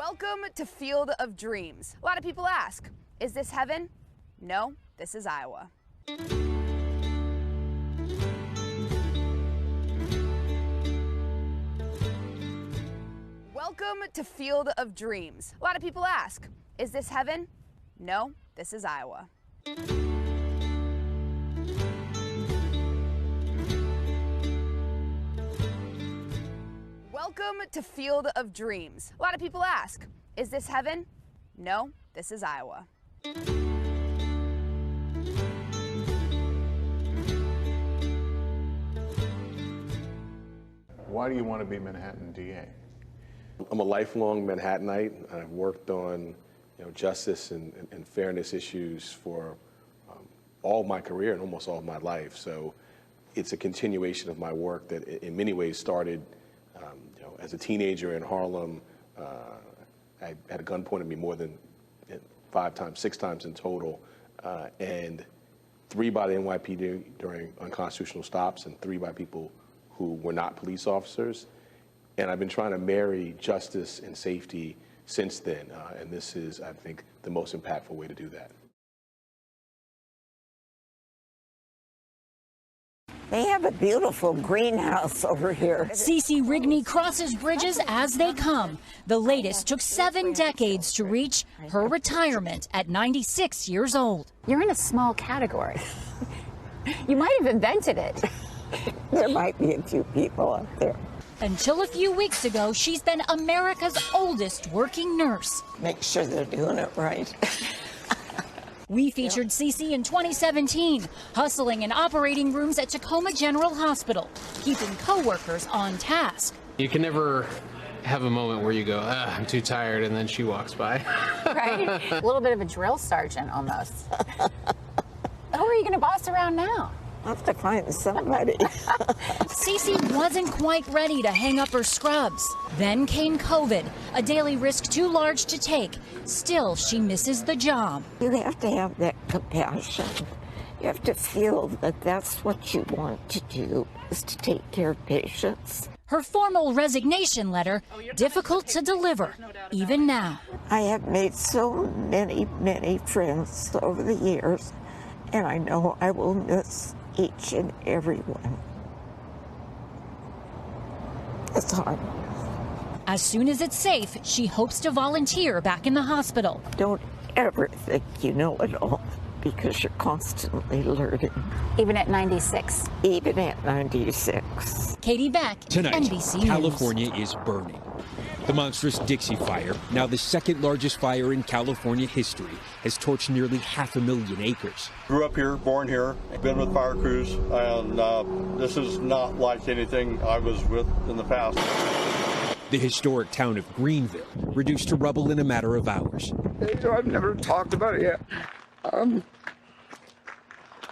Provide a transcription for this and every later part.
Welcome to Field of Dreams. A lot of people ask, is this heaven? No, this is Iowa. Welcome to Field of Dreams. A lot of people ask, is this heaven? No, this is Iowa. Welcome to Field of Dreams. A lot of people ask, is this heaven? No, this is Iowa. Why do you want to be Manhattan DA? I'm a lifelong Manhattanite. I've worked on justice and fairness issues for all my career and almost all of my life. So it's a continuation of my work that in many ways started as a teenager in Harlem. I had a gun pointed at me more than 5 times, 6 times in total, and 3 by the NYPD during unconstitutional stops and 3 by people who were not police officers. And I've been trying to marry justice and safety since then, and this is, I think, the most impactful way to do that. They have a beautiful greenhouse over here. Cece Rigney crosses bridges as they come. The latest took 7 decades to reach her retirement at 96 years old. You're in a small category. You might have invented it. There might be a few people out there. Until a few weeks ago, she's been America's oldest working nurse. Make sure they're doing it right. We featured Cece in 2017, hustling in operating rooms at Tacoma General Hospital, keeping coworkers on task. You can never have a moment where you go, I'm too tired, and then she walks by. Right? A little bit of a drill sergeant almost. Who are you going to boss around now? I'll have to find somebody. Cece wasn't quite ready to hang up her scrubs. Then came COVID, a daily risk too large to take. Still, she misses the job. You have to have that compassion. You have to feel that that's what you want to do, is to take care of patients. Her formal resignation letter, difficult to deliver, even now. I have made so many, many friends over the years, and I know I will miss each and every one. It's hard. As soon as it's safe, she hopes to volunteer back in the hospital. Don't ever think you know it all, because you're constantly learning. Even at 96. Even at 96. Katie Beck, Tonight, NBC California News. is burning. The monstrous Dixie Fire, now the 2nd largest fire in California history, has torched nearly 500,000 acres. Grew up here, born here, been with fire crews, and this is not like anything I was with in the past. The historic town of Greenville, reduced to rubble in a matter of hours. I've never talked about it yet.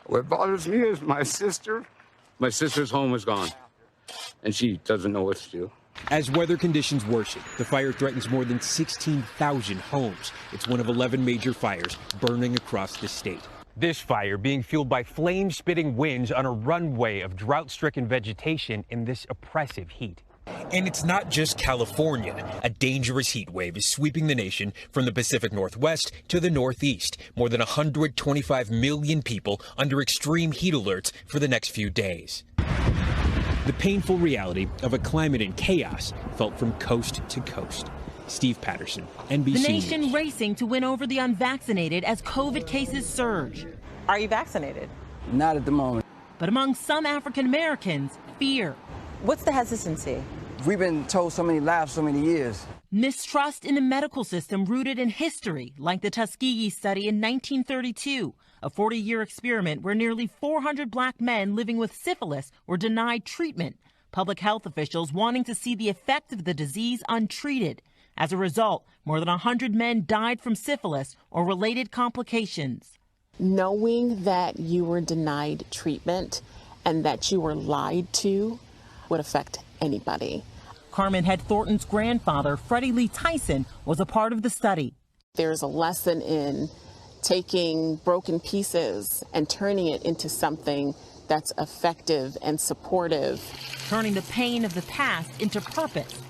What bothers me is my sister. My sister's home is gone, and she doesn't know what to do. As weather conditions worsen, the fire threatens more than 16,000 homes. It's one of 11 major fires burning across the state. This fire being fueled by flame-spitting winds on a runway of drought-stricken vegetation in this oppressive heat. And it's not just California. A dangerous heat wave is sweeping the nation from the Pacific Northwest to the Northeast. More than 125 million people under extreme heat alerts for the next few days. The painful reality of a climate in chaos felt from coast to coast. Steve Patterson, NBC The nation News. racing to win over the unvaccinated as COVID cases surge. Are you vaccinated? Not at the moment. But among some African Americans, fear. What's the hesitancy? We've been told so many lies so many years. Mistrust in a medical system rooted in history, like the Tuskegee study in 1932, a 40-year experiment where nearly 400 black men living with syphilis were denied treatment, public health officials wanting to see the effect of the disease untreated. As a result, more than 100 men died from syphilis or related complications. Knowing that you were denied treatment and that you were lied to would affect anybody. Carmen Head Thornton's grandfather, Freddie Lee Tyson, was a part of the study. There's a lesson in taking broken pieces and turning it into something that's effective and supportive. Turning the pain of the past into purpose.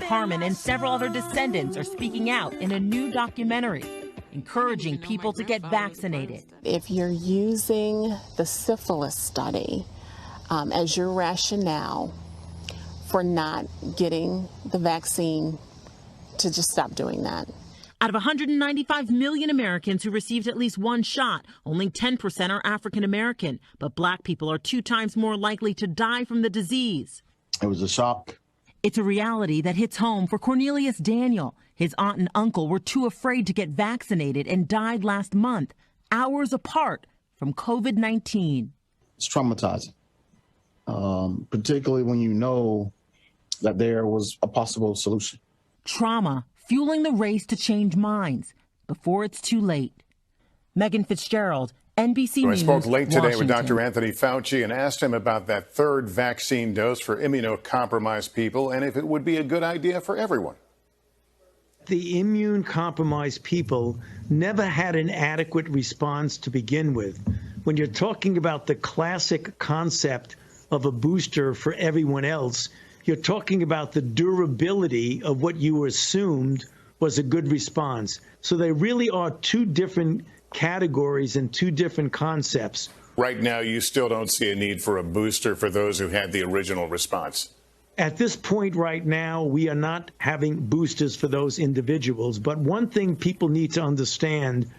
Carmen and several other descendants are speaking out in a new documentary, encouraging people to get vaccinated. If you're using the syphilis study as your rationale for not getting the vaccine, to just stop doing that. Out of 195 million Americans who received at least one shot, only 10% are African American, but black people are 2 times more likely to die from the disease. It was a shock. It's a reality that hits home for Cornelius Daniel. His aunt and uncle were too afraid to get vaccinated and died last month, hours apart from COVID-19. It's traumatizing, particularly when you know that there was a possible solution. Trauma fueling the race to change minds before it's too late. Megan Fitzgerald, NBC News, I spoke late today with Washington. Dr. Anthony Fauci and asked him about that third vaccine dose for immunocompromised people and if it would be a good idea for everyone. The immune-compromised people never had an adequate response to begin with. When you're talking about the classic concept of a booster for everyone else, you're talking about the durability of what you assumed was a good response. So they really are 2 different categories and 2 different concepts. Right now, you still don't see a need for a booster for those who had the original response. At this point right now, we are not having boosters for those individuals. But one thing people need to understand,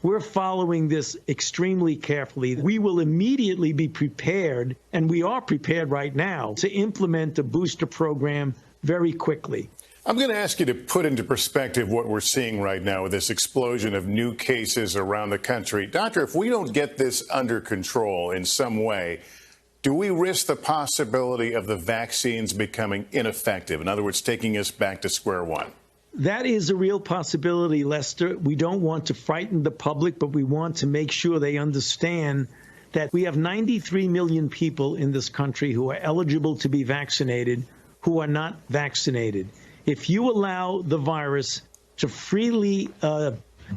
we're following this extremely carefully. We will immediately be prepared, and we are prepared right now, to implement a booster program very quickly. I'm going to ask you to put into perspective what we're seeing right now with this explosion of new cases around the country. Doctor, if we don't get this under control in some way, do we risk the possibility of the vaccines becoming ineffective? In other words, taking us back to square one? That is a real possibility, Lester. We don't want to frighten the public, but we want to make sure they understand that we have 93 million people in this country who are eligible to be vaccinated, who are not vaccinated. If you allow the virus to freely,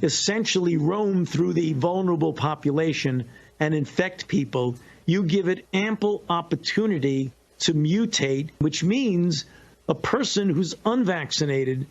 essentially roam through the vulnerable population and infect people, you give it ample opportunity to mutate, which means a person who's unvaccinated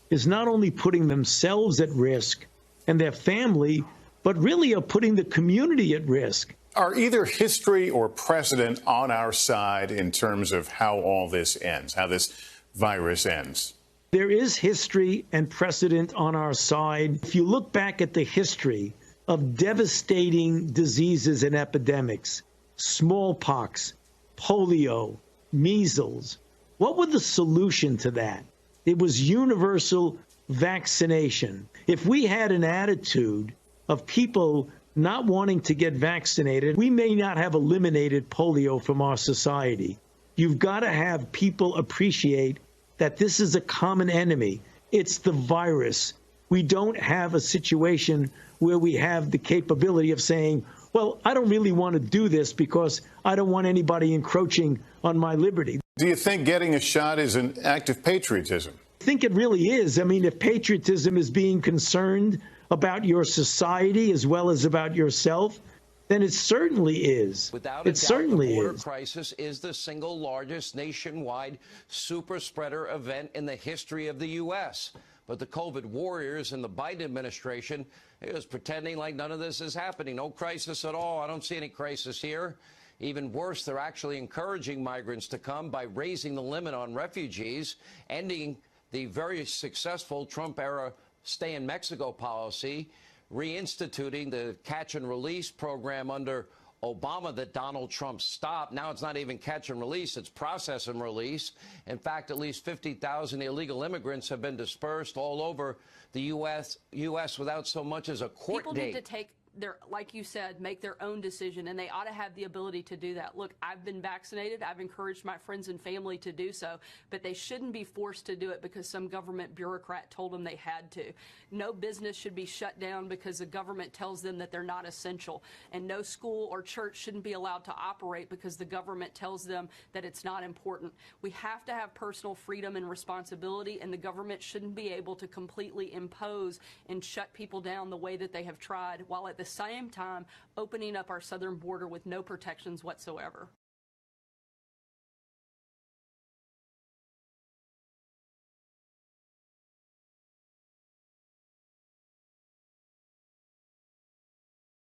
is not only putting themselves at risk and their family, but really are putting the community at risk. Are either history or precedent on our side in terms of how all this ends, how this virus ends? There is history and precedent on our side. If you look back at the history of devastating diseases and epidemics, smallpox, polio, measles, what was the solution to that? It was universal vaccination. If we had an attitude of people not wanting to get vaccinated, we may not have eliminated polio from our society. You've got to have people appreciate that this is a common enemy. It's the virus. We don't have a situation where we have the capability of saying, well, I don't really want to do this because I don't want anybody encroaching on my liberty. Do you think getting a shot is an act of patriotism? I think it really is. I mean, if patriotism is being concerned about your society as well as about yourself, then it certainly is. Without a doubt, the border crisis is the single largest nationwide super spreader event in the history of the U.S. But the COVID warriors in the Biden administration is pretending like none of this is happening. No crisis at all. I don't see any crisis here. Even worse, they're actually encouraging migrants to come by raising the limit on refugees, ending the very successful Trump-era stay-in-Mexico policy, reinstituting the catch-and-release program under Obama that Donald Trump stopped. Now it's not even catch and release, it's process and release. In fact, at least 50,000 illegal immigrants have been dispersed all over the U.S. without so much as a court People date. need to take their, like you said, make their own decision, and they ought to have the ability to do that. Look, I've been vaccinated. I've encouraged my friends and family to do so, but they shouldn't be forced to do it because some government bureaucrat told them they had to. No business should be shut down because the government tells them that they're not essential, and no school or church shouldn't be allowed to operate because the government tells them that it's not important. We have to have personal freedom and responsibility, and the government shouldn't be able to completely impose and shut people down the way that they have tried, while at the same time opening up our southern border with no protections whatsoever.